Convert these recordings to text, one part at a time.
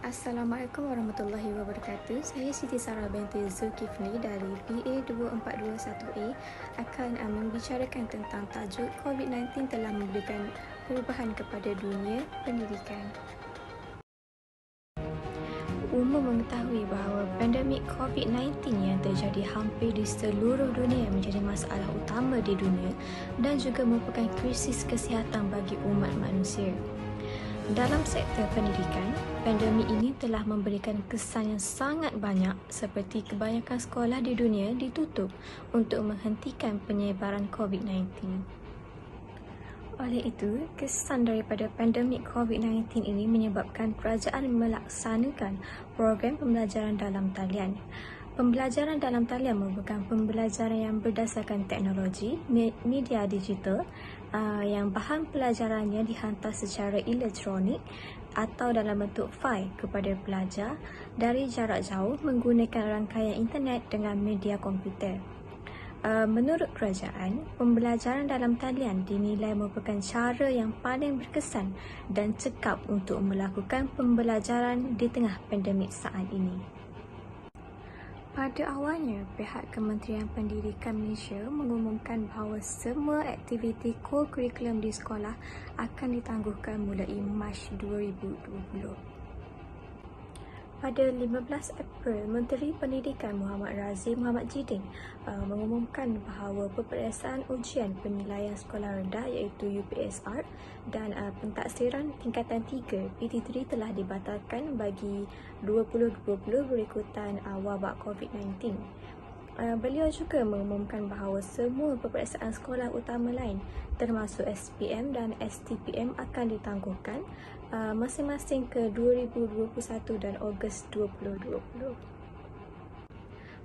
Assalamualaikum warahmatullahi wabarakatuh. Saya Siti Sarah binti Zulkifli dari PA2421A akan membicarakan tentang tajuk COVID-19 telah memberikan perubahan kepada dunia pendidikan. Umum mengetahui bahawa pandemik COVID-19 yang terjadi hampir di seluruh dunia menjadi masalah utama di dunia dan juga merupakan krisis kesihatan bagi umat manusia. Dalam sektor pendidikan, pandemik ini telah memberikan kesan yang sangat banyak seperti kebanyakan sekolah di dunia ditutup untuk menghentikan penyebaran COVID-19. Oleh itu, kesan daripada pandemik COVID-19 ini menyebabkan kerajaan melaksanakan program pembelajaran dalam talian. Pembelajaran dalam talian merupakan pembelajaran yang berdasarkan teknologi, media digital, yang bahan pelajarannya dihantar secara elektronik atau dalam bentuk fail kepada pelajar dari jarak jauh menggunakan rangkaian internet dengan media komputer. Menurut kerajaan, pembelajaran dalam talian dinilai merupakan cara yang paling berkesan dan cekap untuk melakukan pembelajaran di tengah pandemik saat ini. Pada awalnya, pihak Kementerian Pendidikan Malaysia mengumumkan bahawa semua aktiviti co-curriculum di sekolah akan ditangguhkan mulai Mac 2020. Pada 15 April, Menteri Pendidikan Muhammad Razif Muhammad Jidin mengumumkan bahawa peperiksaan ujian penilaian sekolah rendah iaitu UPSR dan pentaksiran tingkatan 3 PT3 telah dibatalkan bagi 2020 berikutan wabak COVID-19. Beliau juga mengumumkan bahawa semua peperiksaan sekolah utama lain termasuk SPM dan STPM akan ditangguhkan masing-masing ke 2021 dan Ogos 2020.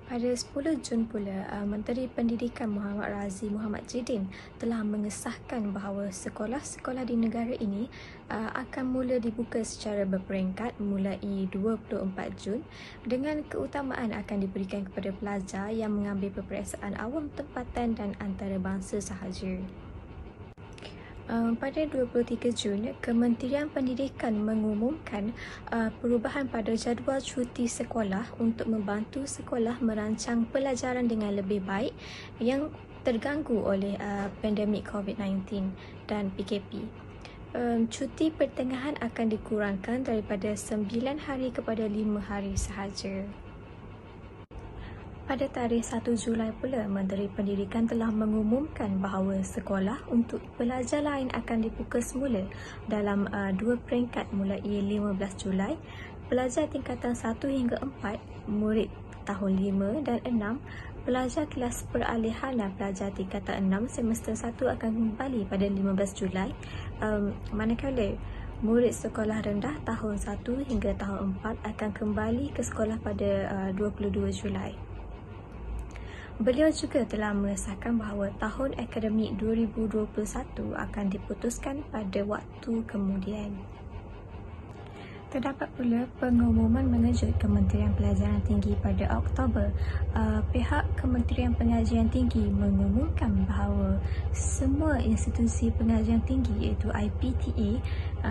Pada 10 Jun pula, Menteri Pendidikan Muhammad Razif Muhammad Jidin telah mengesahkan bahawa sekolah-sekolah di negara ini akan mula dibuka secara berperingkat mulai 24 Jun dengan keutamaan akan diberikan kepada pelajar yang mengambil peperiksaan awam tempatan dan antarabangsa sahaja. Pada 23 Jun, Kementerian Pendidikan mengumumkan perubahan pada jadual cuti sekolah untuk membantu sekolah merancang pelajaran dengan lebih baik yang terganggu oleh pandemik COVID-19 dan PKP. Cuti pertengahan akan dikurangkan daripada 9 hari kepada 5 hari sahaja. Pada tarikh 1 Julai pula, Menteri Pendidikan telah mengumumkan bahawa sekolah untuk pelajar lain akan dibuka semula dalam 2 peringkat mulai 15 Julai. Pelajar tingkatan 1 hingga 4, murid tahun 5 dan 6, pelajar kelas peralihan dan pelajar tingkatan 6 semester 1 akan kembali pada 15 Julai. Manakala murid sekolah rendah tahun 1 hingga tahun 4 akan kembali ke sekolah pada 22 Julai. Beliau juga telah mengesahkan bahawa tahun akademik 2021 akan diputuskan pada waktu kemudian. Terdapat pula pengumuman mengejut Kementerian Pelajaran Tinggi pada Oktober. Pihak Kementerian Pengajian Tinggi mengumumkan bahawa semua institusi pengajian tinggi iaitu IPTA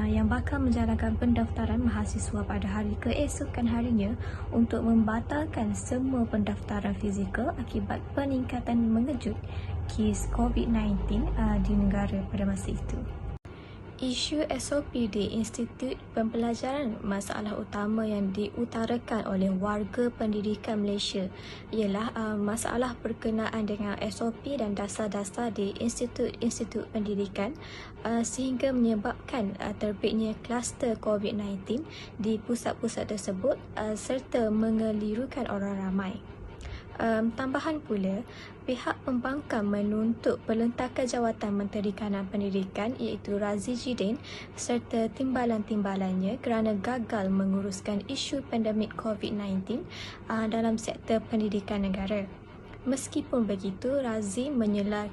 yang bakal menjalankan pendaftaran mahasiswa pada hari keesokan harinya untuk membatalkan semua pendaftaran fizikal akibat peningkatan mengejut kes COVID-19 di negara pada masa itu. Isu SOP di Institut Pembelajaran, masalah utama yang diutarakan oleh warga pendidikan Malaysia ialah masalah berkenaan dengan SOP dan dasar-dasar di institut-institut pendidikan sehingga menyebabkan terbitnya kluster COVID-19 di pusat-pusat tersebut serta mengelirukan orang ramai. Tambahan pula, pihak pembangkang menuntut pelentakan jawatan Menteri Kanan Pendidikan iaitu Razif Jidin serta timbalan-timbalannya kerana gagal menguruskan isu pandemik COVID-19 dalam sektor pendidikan negara. Meskipun begitu, Razif menyela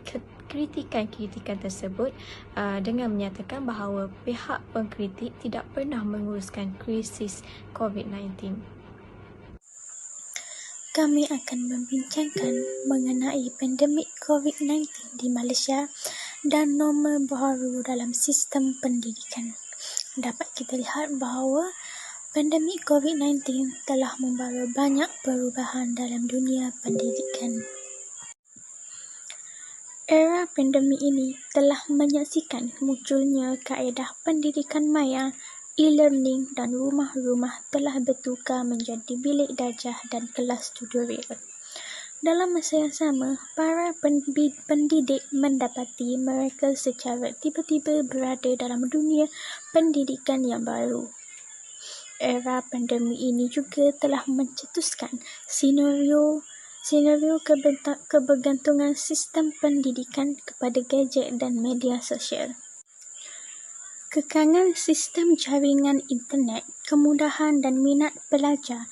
kritikan-kritikan tersebut dengan menyatakan bahawa pihak pengkritik tidak pernah menguruskan krisis COVID-19. Kami akan membincangkan mengenai pandemik COVID-19 di Malaysia dan norma baru dalam sistem pendidikan. Dapat kita lihat bahawa Pandemik COVID-19 telah membawa banyak perubahan dalam dunia pendidikan. Era pandemik ini telah menyaksikan munculnya kaedah pendidikan maya, e-learning dan rumah-rumah telah bertukar menjadi bilik darjah dan kelas tutorial. Dalam masa yang sama, para pendidik mendapati mereka secara tiba-tiba berada dalam dunia pendidikan yang baru. Era pandemik ini juga telah mencetuskan senario kebergantungan sistem pendidikan kepada gadget dan media sosial. Kekangan sistem jaringan internet, kemudahan dan minat pelajar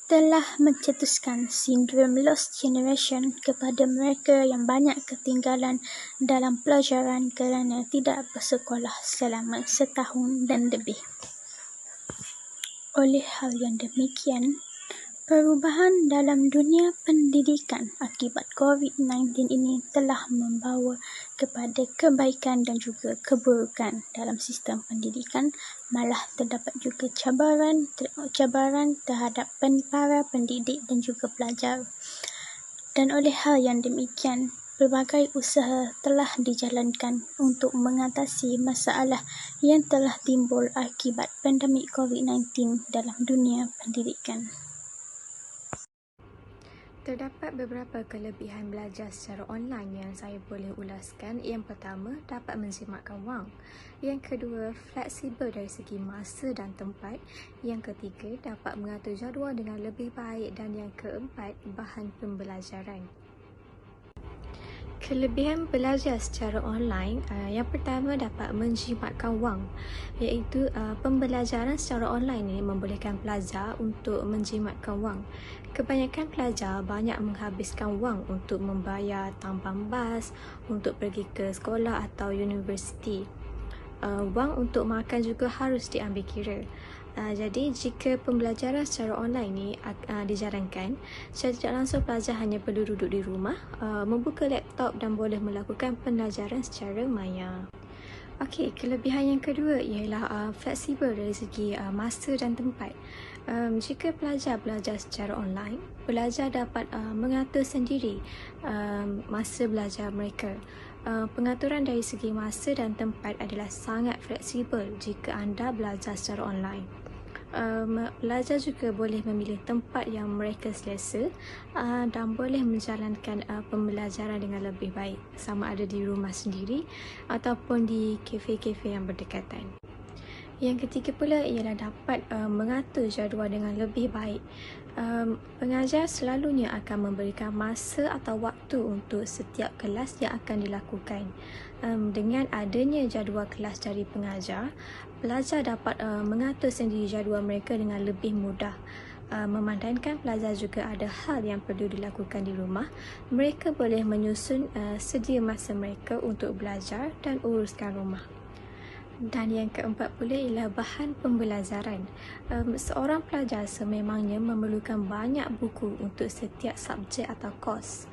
telah mencetuskan sindrom lost generation kepada mereka yang banyak ketinggalan dalam pelajaran kerana tidak bersekolah selama setahun dan lebih. Oleh hal yang demikian, perubahan dalam dunia pendidikan akibat COVID-19 ini telah membawa kepada kebaikan dan juga keburukan dalam sistem pendidikan, malah terdapat juga cabaran terhadap para pendidik dan juga pelajar. Dan oleh hal yang demikian, pelbagai usaha telah dijalankan untuk mengatasi masalah yang telah timbul akibat pandemik COVID-19 dalam dunia pendidikan. Terdapat beberapa kelebihan belajar secara online yang saya boleh ulaskan. Yang pertama, dapat menjimatkan wang. Yang kedua, fleksibel dari segi masa dan tempat. Yang ketiga, dapat mengatur jadual dengan lebih baik. Dan yang keempat, bahan pembelajaran. Kelebihan belajar secara online, yang pertama dapat menjimatkan wang, iaitu pembelajaran secara online ini membolehkan pelajar untuk menjimatkan wang. Kebanyakan pelajar banyak menghabiskan wang untuk membayar tambang bas, untuk pergi ke sekolah atau universiti. Wang untuk makan juga harus diambil kira. Jadi jika pembelajaran secara online ni dijalankan, secara tidak langsung pelajar hanya perlu duduk di rumah, membuka laptop dan boleh melakukan pembelajaran secara maya. Okey, kelebihan yang kedua ialah fleksibel dari segi masa dan tempat. Jika pelajar belajar secara online, pelajar dapat mengatur sendiri masa belajar mereka. Pengaturan dari segi masa dan tempat adalah sangat fleksibel jika anda belajar secara online. Pelajar juga boleh memilih tempat yang mereka selesa dan boleh menjalankan pembelajaran dengan lebih baik, sama ada di rumah sendiri ataupun di kafe-kafe yang berdekatan. Yang ketiga pula ialah dapat mengatur jadual dengan lebih baik. Pengajar selalunya akan memberikan masa atau waktu untuk setiap kelas yang akan dilakukan. Dengan adanya jadual kelas dari pengajar, pelajar dapat mengatur sendiri jadual mereka dengan lebih mudah. Memandangkan pelajar juga ada hal yang perlu dilakukan di rumah, mereka boleh menyusun sedia masa mereka untuk belajar dan uruskan rumah. Dan yang keempat pula ialah bahan pembelajaran. Seorang pelajar sememangnya memerlukan banyak buku untuk setiap subjek atau kos.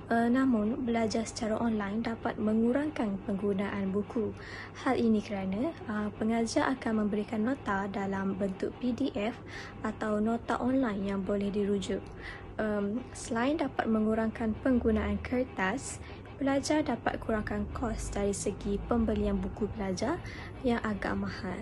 Namun, belajar secara online dapat mengurangkan penggunaan buku. Hal ini kerana pengajar akan memberikan nota dalam bentuk PDF atau nota online yang boleh dirujuk. Selain dapat mengurangkan penggunaan kertas, pelajar dapat kurangkan kos dari segi pembelian buku pelajar yang agak mahal.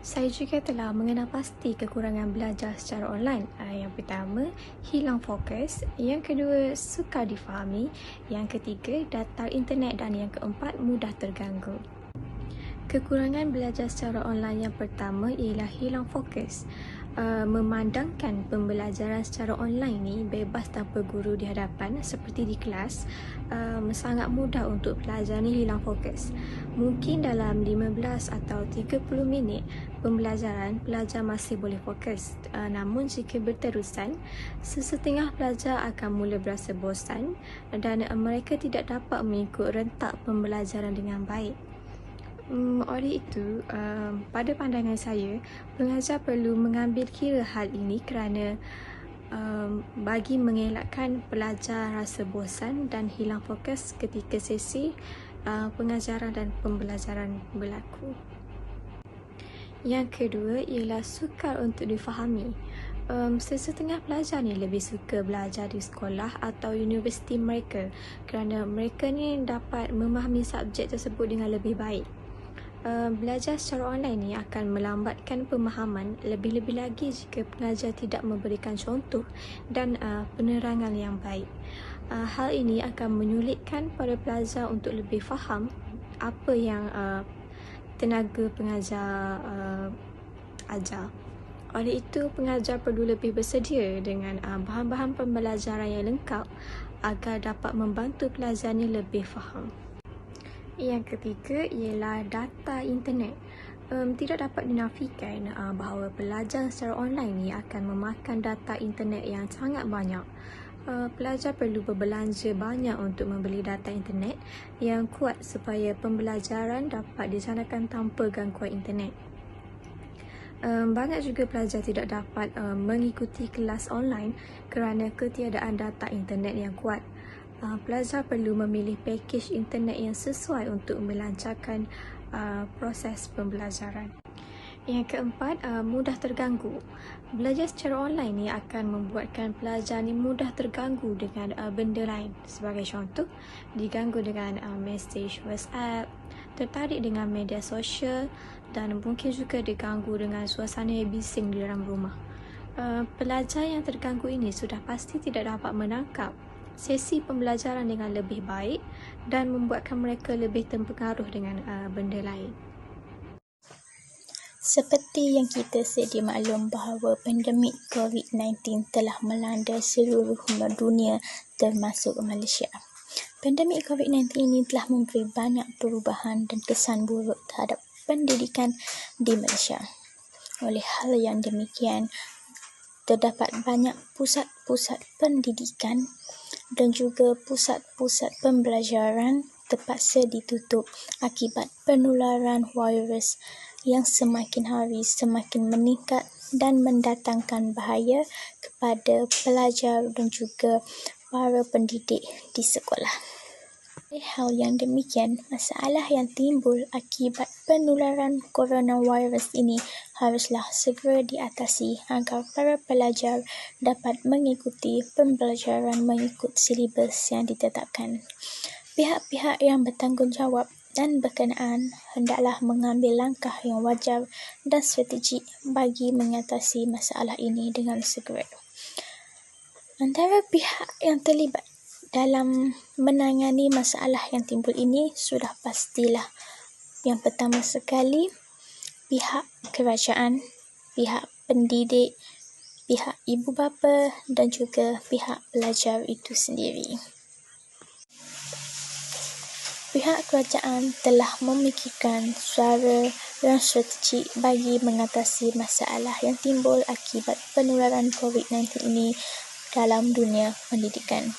Saya juga telah mengenal pasti kekurangan belajar secara online. Yang pertama, hilang fokus. Yang kedua, sukar difahami. Yang ketiga, data internet. Dan yang keempat, mudah terganggu. Kekurangan belajar secara online yang pertama ialah hilang fokus. Memandangkan pembelajaran secara online ni bebas tanpa guru di hadapan seperti di kelas, sangat mudah untuk pelajar ni hilang fokus. Mungkin dalam 15 atau 30 minit pembelajaran, pelajar masih boleh fokus. Namun jika berterusan, sesetengah pelajar akan mula berasa bosan dan mereka tidak dapat mengikut rentak pembelajaran dengan baik. Oleh itu, pada pandangan saya, pengajar perlu mengambil kira hal ini kerana bagi mengelakkan pelajar rasa bosan dan hilang fokus ketika sesi pengajaran dan pembelajaran berlaku. Yang kedua ialah sukar untuk difahami. Sesetengah pelajar ni lebih suka belajar di sekolah atau universiti mereka kerana mereka ni dapat memahami subjek tersebut dengan lebih baik. Belajar secara online ni akan melambatkan pemahaman, lebih-lebih lagi jika pengajar tidak memberikan contoh dan penerangan yang baik. Hal ini akan menyulitkan para pelajar untuk lebih faham apa yang tenaga pengajar ajar. Oleh itu, pengajar perlu lebih bersedia dengan bahan-bahan pembelajaran yang lengkap agar dapat membantu pelajar ni lebih faham. Yang ketiga ialah data internet. Tidak dapat dinafikan bahawa pelajar secara online ni akan memakan data internet yang sangat banyak. Pelajar perlu berbelanja banyak untuk membeli data internet yang kuat supaya pembelajaran dapat dijalankan tanpa gangguan internet. Banyak juga pelajar tidak dapat mengikuti kelas online kerana ketiadaan data internet yang kuat. Pelajar perlu memilih pakej internet yang sesuai untuk melancarkan proses pembelajaran. Yang keempat, mudah terganggu. Belajar secara online ni akan membuatkan pelajar ni mudah terganggu dengan benda lain. Sebagai contoh, diganggu dengan mesej WhatsApp, tertarik dengan media sosial dan mungkin juga diganggu dengan suasana yang bising di dalam rumah. Pelajar yang terganggu ini sudah pasti tidak dapat menangkap sesi pembelajaran dengan lebih baik dan membuatkan mereka lebih terpengaruh dengan benda lain. Seperti yang kita sedia maklum bahawa pandemik COVID-19 telah melanda seluruh dunia termasuk Malaysia. Pandemik COVID-19 ini telah memberi banyak perubahan dan kesan buruk terhadap pendidikan di Malaysia. Oleh hal yang demikian, terdapat banyak pusat-pusat pendidikan dan juga pusat-pusat pembelajaran terpaksa ditutup akibat penularan virus yang semakin hari semakin meningkat dan mendatangkan bahaya kepada pelajar dan juga para pendidik di sekolah. Oleh hal yang demikian, masalah yang timbul akibat penularan coronavirus ini haruslah segera diatasi agar para pelajar dapat mengikuti pembelajaran mengikut silibus yang ditetapkan. Pihak-pihak yang bertanggungjawab dan berkenaan hendaklah mengambil langkah yang wajar dan strategik bagi mengatasi masalah ini dengan segera. Antara pihak yang terlibat dalam menangani masalah yang timbul ini sudah pastilah yang pertama sekali pihak kerajaan, pihak pendidik, pihak ibu bapa dan juga pihak pelajar itu sendiri. Pihak kerajaan telah memikirkan cara yang strategik bagi mengatasi masalah yang timbul akibat penularan COVID-19 ini dalam dunia pendidikan.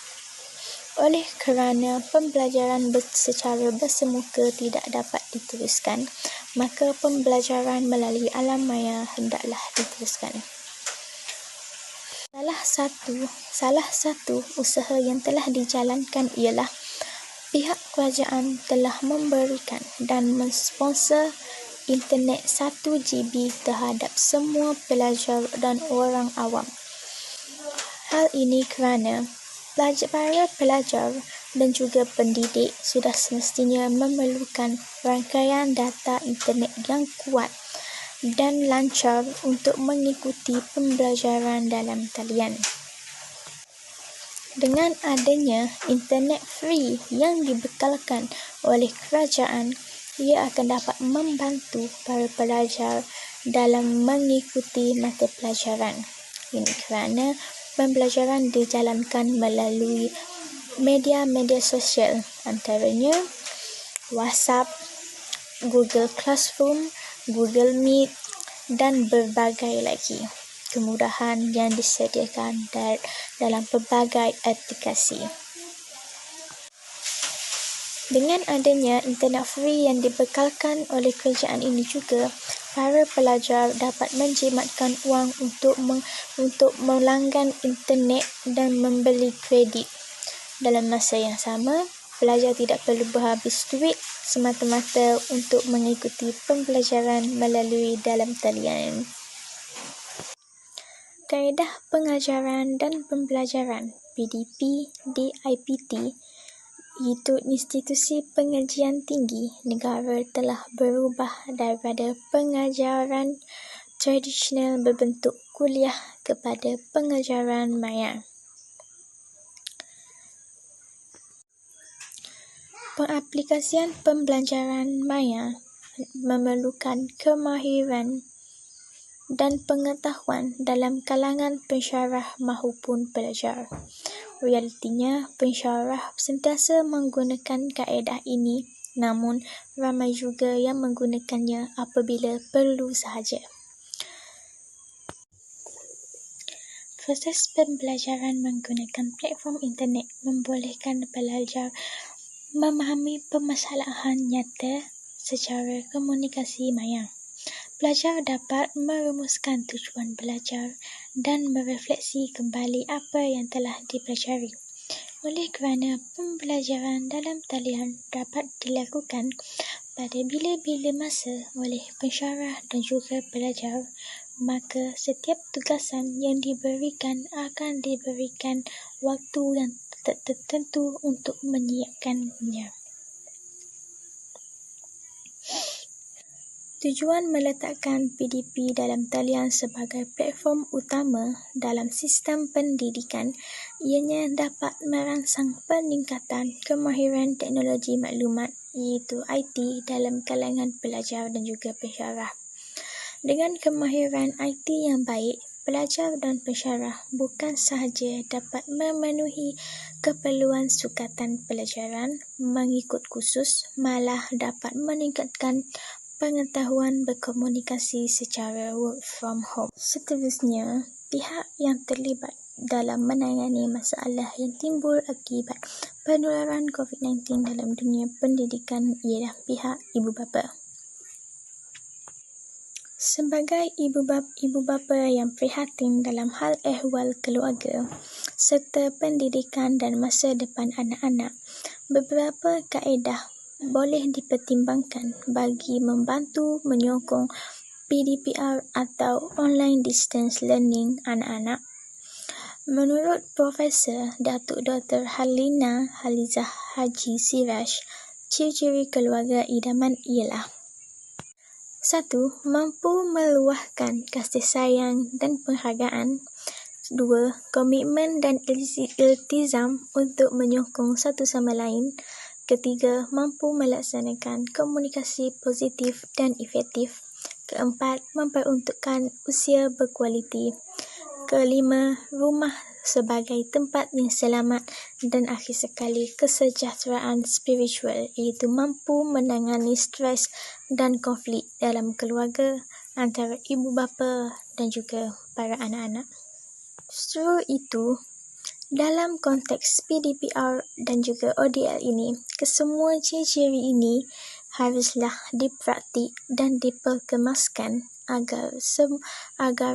Oleh kerana pembelajaran secara bersemuka tidak dapat diteruskan, maka pembelajaran melalui alam maya hendaklah diteruskan. Salah satu usaha yang telah dijalankan ialah pihak kerajaan telah memberikan dan mensponsor internet 1 GB terhadap semua pelajar dan orang awam. Hal ini kerana para pelajar dan juga pendidik sudah semestinya memerlukan rangkaian data internet yang kuat dan lancar untuk mengikuti pembelajaran dalam talian. Dengan adanya internet free yang dibekalkan oleh kerajaan, ia akan dapat membantu para pelajar dalam mengikuti mata pelajaran. Ini kerana pembelajaran dijalankan melalui media-media sosial, antaranya WhatsApp, Google Classroom, Google Meet dan berbagai lagi kemudahan yang disediakan dalam pelbagai aplikasi. Dengan adanya internet free yang dibekalkan oleh kerajaan ini juga, para pelajar dapat menjimatkan wang untuk melanggan internet dan membeli kredit. Dalam masa yang sama, pelajar tidak perlu berhabis duit semata-mata untuk mengikuti pembelajaran melalui dalam talian. Kaedah Pengajaran dan Pembelajaran PDP DIPT, iaitu institusi pengajian tinggi negara, telah berubah daripada pengajaran tradisional berbentuk kuliah kepada pengajaran maya. Pengaplikasian pembelajaran maya memerlukan kemahiran dan pengetahuan dalam kalangan pensyarah maupun pelajar. Realitinya, pensyarah sentiasa menggunakan kaedah ini, namun ramai juga yang menggunakannya apabila perlu sahaja. Proses pembelajaran menggunakan platform internet membolehkan pelajar memahami permasalahan nyata secara komunikasi maya. Pelajar dapat merumuskan tujuan belajar dan merefleksi kembali apa yang telah dipelajari. Oleh kerana pembelajaran dalam talian dapat dilakukan pada bila-bila masa oleh pensyarah dan juga pelajar, maka setiap tugasan yang diberikan akan diberikan waktu yang tertentu untuk menyiapkannya. Tujuan meletakkan PDP dalam talian sebagai platform utama dalam sistem pendidikan ianya dapat merangsang peningkatan kemahiran teknologi maklumat iaitu IT dalam kalangan pelajar dan juga pensyarah. Dengan kemahiran IT yang baik, pelajar dan pensyarah bukan sahaja dapat memenuhi keperluan sukatan pelajaran mengikut kursus, malah dapat meningkatkan pengetahuan berkomunikasi secara work from home. Seterusnya, pihak yang terlibat dalam menangani masalah yang timbul akibat penularan COVID-19 dalam dunia pendidikan ialah pihak ibu bapa. Sebagai ibu bapa yang prihatin dalam hal ehwal keluarga serta pendidikan dan masa depan anak-anak, beberapa kaedah boleh dipertimbangkan bagi membantu menyokong PDPR atau Online Distance Learning anak-anak. Menurut Profesor Datuk Dr. Harlina Halizah Haji Siraj, ciri-ciri keluarga idaman ialah: 1. Mampu meluahkan kasih sayang dan penghargaan. 2. Komitmen dan iltizam untuk menyokong satu sama lain. 3. Mampu melaksanakan komunikasi positif dan efektif. 4. Memperuntukkan usia berkualiti. 5. Rumah sebagai tempat yang selamat. Dan akhir sekali, kesejahteraan spiritual, iaitu mampu menangani stres dan konflik dalam keluarga antara ibu bapa dan juga para anak-anak. Setelah itu, dalam konteks PDPR dan juga ODL ini, kesemua ciri-ciri ini haruslah dipraktik dan diperkemaskan agar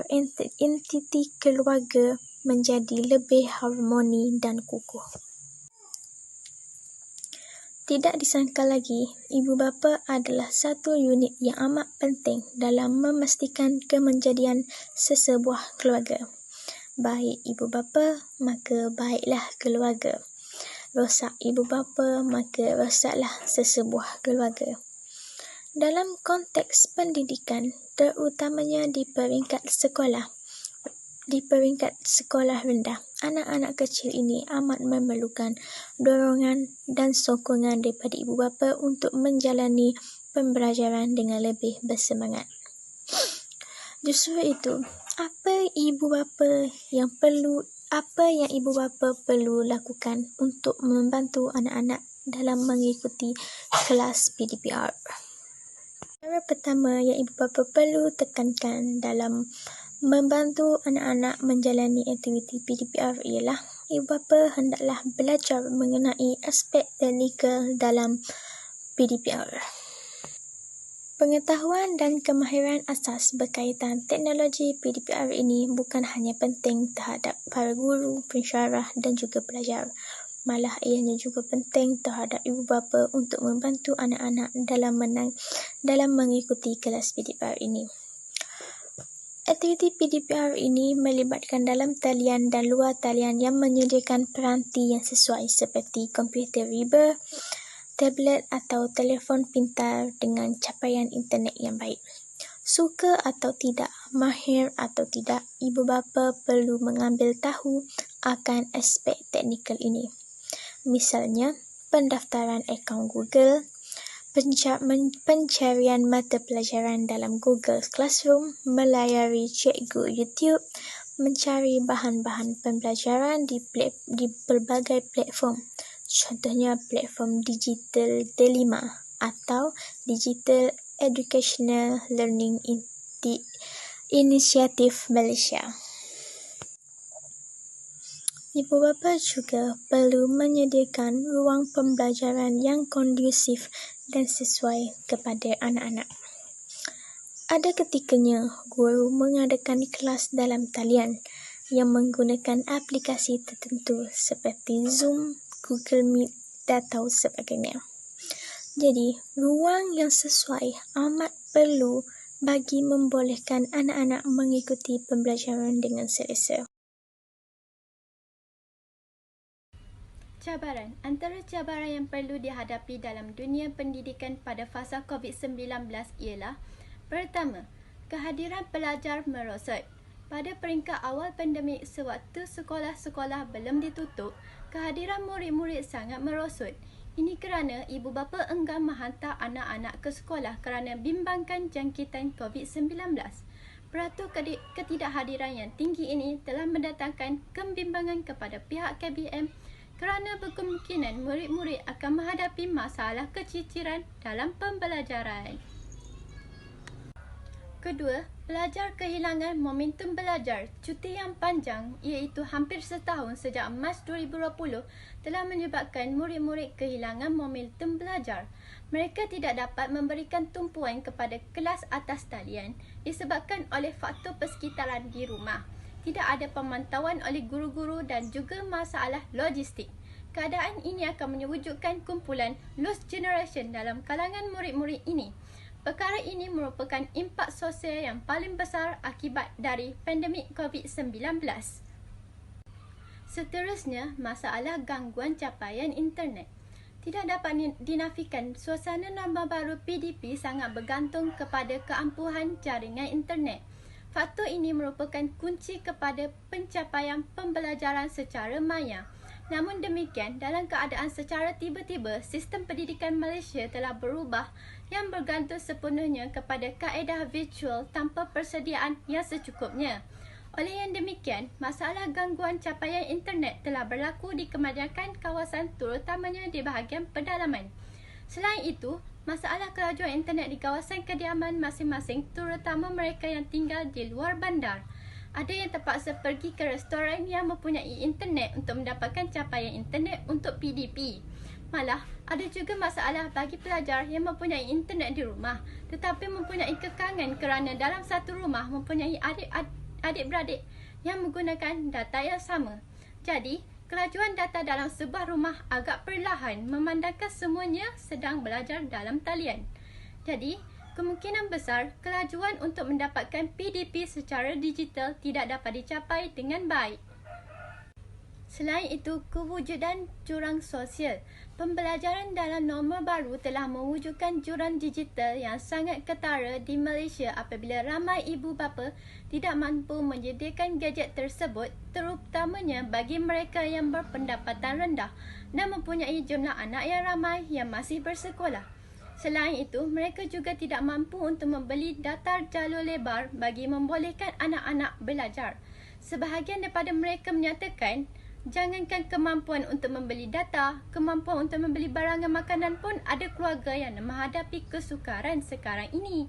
entiti keluarga menjadi lebih harmoni dan kukuh. Tidak disangka lagi, ibu bapa adalah satu unit yang amat penting dalam memastikan kemenjadian sesebuah keluarga. Baik ibu bapa, maka baiklah keluarga. Rosak ibu bapa, maka rosaklah sesebuah keluarga. Dalam konteks pendidikan, terutamanya di peringkat sekolah rendah, anak-anak kecil ini amat memerlukan dorongan dan sokongan daripada ibu bapa untuk menjalani pembelajaran dengan lebih bersemangat. Justru itu, apa yang ibu bapa perlu lakukan untuk membantu anak-anak dalam mengikuti kelas PDPR? Cara pertama yang ibu bapa perlu tekankan dalam membantu anak-anak menjalani aktiviti PDPR ialah ibu bapa hendaklah belajar mengenai aspek teknikal dalam PDPR. Pengetahuan dan kemahiran asas berkaitan teknologi PDPR ini bukan hanya penting terhadap para guru, pensyarah dan juga pelajar, Malah ianya juga penting terhadap ibu bapa untuk membantu anak-anak dalam mengikuti kelas PDPR ini. Aktiviti PDPR ini melibatkan dalam talian dan luar talian yang menyediakan peranti yang sesuai seperti komputer riba, tablet atau telefon pintar dengan capaian internet yang baik. Suka atau tidak, mahir atau tidak, ibu bapa perlu mengambil tahu akan aspek teknikal ini. Misalnya, pendaftaran akaun Google, pencarian mata pelajaran dalam Google Classroom, melayari cikgu YouTube, mencari bahan-bahan pembelajaran di pelbagai platform. Contohnya platform Digital Delima atau Digital Educational Learning Initiative Malaysia. Ibu bapa juga perlu menyediakan ruang pembelajaran yang kondusif dan sesuai kepada anak-anak. Ada ketikanya guru mengadakan kelas dalam talian yang menggunakan aplikasi tertentu seperti Zoom, Google Meet atau sebagainya. Jadi, ruang yang sesuai amat perlu bagi membolehkan anak-anak mengikuti pembelajaran dengan selesa. Cabaran. Antara cabaran yang perlu dihadapi dalam dunia pendidikan pada fasa COVID-19 ialah: pertama, kehadiran pelajar merosot. Pada peringkat awal pandemik sewaktu sekolah-sekolah belum ditutup, kehadiran murid-murid sangat merosot. Ini kerana ibu bapa enggan menghantar anak-anak ke sekolah kerana bimbangkan jangkitan COVID-19. Peratus ketidakhadiran yang tinggi ini telah mendatangkan kebimbangan kepada pihak KBM kerana berkemungkinan murid-murid akan menghadapi masalah keciciran dalam pembelajaran. Kedua, pelajar kehilangan momentum belajar. Cuti yang panjang iaitu hampir setahun sejak Mac 2020 telah menyebabkan murid-murid kehilangan momentum belajar. Mereka tidak dapat memberikan tumpuan kepada kelas atas talian disebabkan oleh faktor persekitaran di rumah. Tidak ada pemantauan oleh guru-guru dan juga masalah logistik. Keadaan ini akan mewujudkan kumpulan lost generation dalam kalangan murid-murid ini. Perkara ini merupakan impak sosial yang paling besar akibat dari pandemik COVID-19. Seterusnya, masalah gangguan capaian internet. Tidak dapat dinafikan suasana norma baru PDP sangat bergantung kepada keampuhan jaringan internet. Faktor ini merupakan kunci kepada pencapaian pembelajaran secara maya. Namun demikian, dalam keadaan secara tiba-tiba, sistem pendidikan Malaysia telah berubah yang bergantung sepenuhnya kepada kaedah virtual tanpa persediaan yang secukupnya. Oleh yang demikian, masalah gangguan capaian internet telah berlaku di kebanyakan kawasan terutamanya di bahagian pedalaman. Selain itu, masalah kelajuan internet di kawasan kediaman masing-masing terutama mereka yang tinggal di luar bandar. Ada yang terpaksa pergi ke restoran yang mempunyai internet untuk mendapatkan capaian internet untuk PDP. Malah, ada juga masalah bagi pelajar yang mempunyai internet di rumah tetapi mempunyai kekangan kerana dalam satu rumah mempunyai adik-beradik yang menggunakan data yang sama. Jadi, kelajuan data dalam sebuah rumah agak perlahan memandangkan semuanya sedang belajar dalam talian. Jadi, kemungkinan besar kelajuan untuk mendapatkan PDP secara digital tidak dapat dicapai dengan baik. Selain itu, kewujudan jurang sosial. Pembelajaran dalam norma baru telah mewujudkan jurang digital yang sangat ketara di Malaysia apabila ramai ibu bapa tidak mampu menyediakan gadget tersebut, terutamanya bagi mereka yang berpendapatan rendah dan mempunyai jumlah anak yang ramai yang masih bersekolah. Selain itu, mereka juga tidak mampu untuk membeli data jalur lebar bagi membolehkan anak-anak belajar. Sebahagian daripada mereka menyatakan, jangankan kemampuan untuk membeli data, kemampuan untuk membeli barangan makanan pun ada keluarga yang menghadapi kesukaran sekarang ini.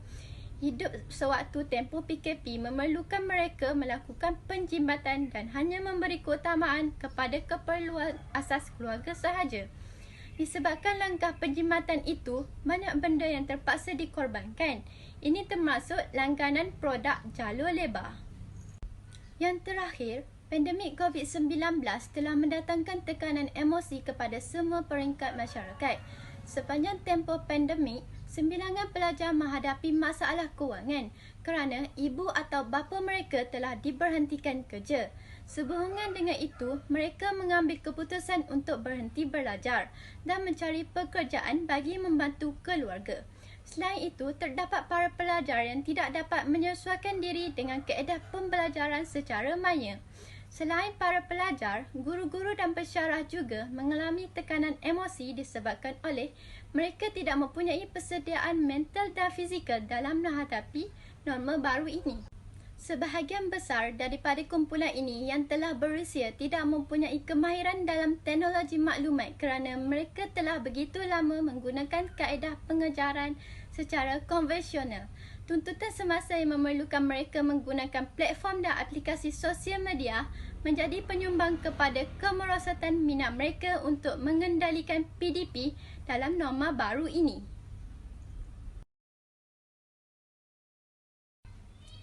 Hidup sewaktu tempoh PKP memerlukan mereka melakukan penjimbatan dan hanya memberi keutamaan kepada keperluan asas keluarga sahaja. Disebabkan langkah penjimbatan itu, banyak benda yang terpaksa dikorbankan. Ini termasuk langganan produk jalur lebar. Yang terakhir, Pandemik COVID-19 telah mendatangkan tekanan emosi kepada semua peringkat masyarakat. Sepanjang tempoh pandemik, sembilangan pelajar menghadapi masalah kewangan kerana ibu atau bapa mereka telah diberhentikan kerja. Sehubungan dengan itu, mereka mengambil keputusan untuk berhenti belajar dan mencari pekerjaan bagi membantu keluarga. Selain itu, terdapat para pelajar yang tidak dapat menyesuaikan diri dengan kaedah pembelajaran secara maya. Selain para pelajar, guru-guru dan pensyarah juga mengalami tekanan emosi disebabkan oleh mereka tidak mempunyai persediaan mental dan fizikal dalam menghadapi norma baru ini. Sebahagian besar daripada kumpulan ini yang telah berusia tidak mempunyai kemahiran dalam teknologi maklumat kerana mereka telah begitu lama menggunakan kaedah pengajaran secara konvensional. Tuntutan semasa yang memerlukan mereka menggunakan platform dan aplikasi sosial media menjadi penyumbang kepada kemerosotan minat mereka untuk mengendalikan PDP dalam norma baru ini.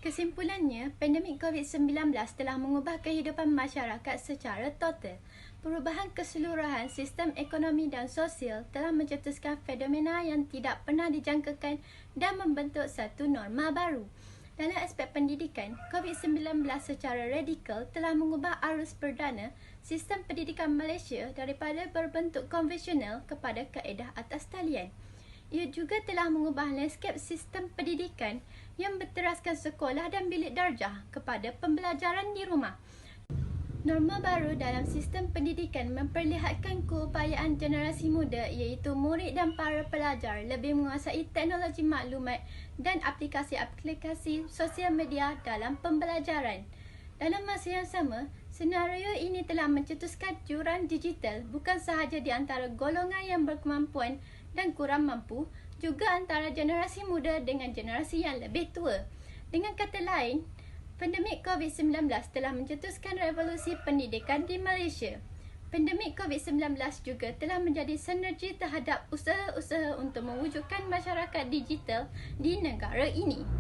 Kesimpulannya, pandemik COVID-19 telah mengubah kehidupan masyarakat secara total. Perubahan keseluruhan sistem ekonomi dan sosial telah mencetuskan fenomena yang tidak pernah dijangkakan dan membentuk satu norma baru. Dalam aspek pendidikan, COVID-19 secara radikal telah mengubah arus perdana sistem pendidikan Malaysia daripada berbentuk konvensional kepada kaedah atas talian. Ia juga telah mengubah lanskap sistem pendidikan yang berteraskan sekolah dan bilik darjah kepada pembelajaran di rumah. Norma baru dalam sistem pendidikan memperlihatkan keupayaan generasi muda iaitu murid dan para pelajar lebih menguasai teknologi maklumat dan aplikasi-aplikasi sosial media dalam pembelajaran. Dalam masa yang sama, senario ini telah mencetuskan jurang digital bukan sahaja di antara golongan yang berkemampuan dan kurang mampu, juga antara generasi muda dengan generasi yang lebih tua. Dengan kata lain, pandemik COVID-19 telah mencetuskan revolusi pendidikan di Malaysia. Pandemik COVID-19 juga telah menjadi sinergi terhadap usaha-usaha untuk mewujudkan masyarakat digital di negara ini.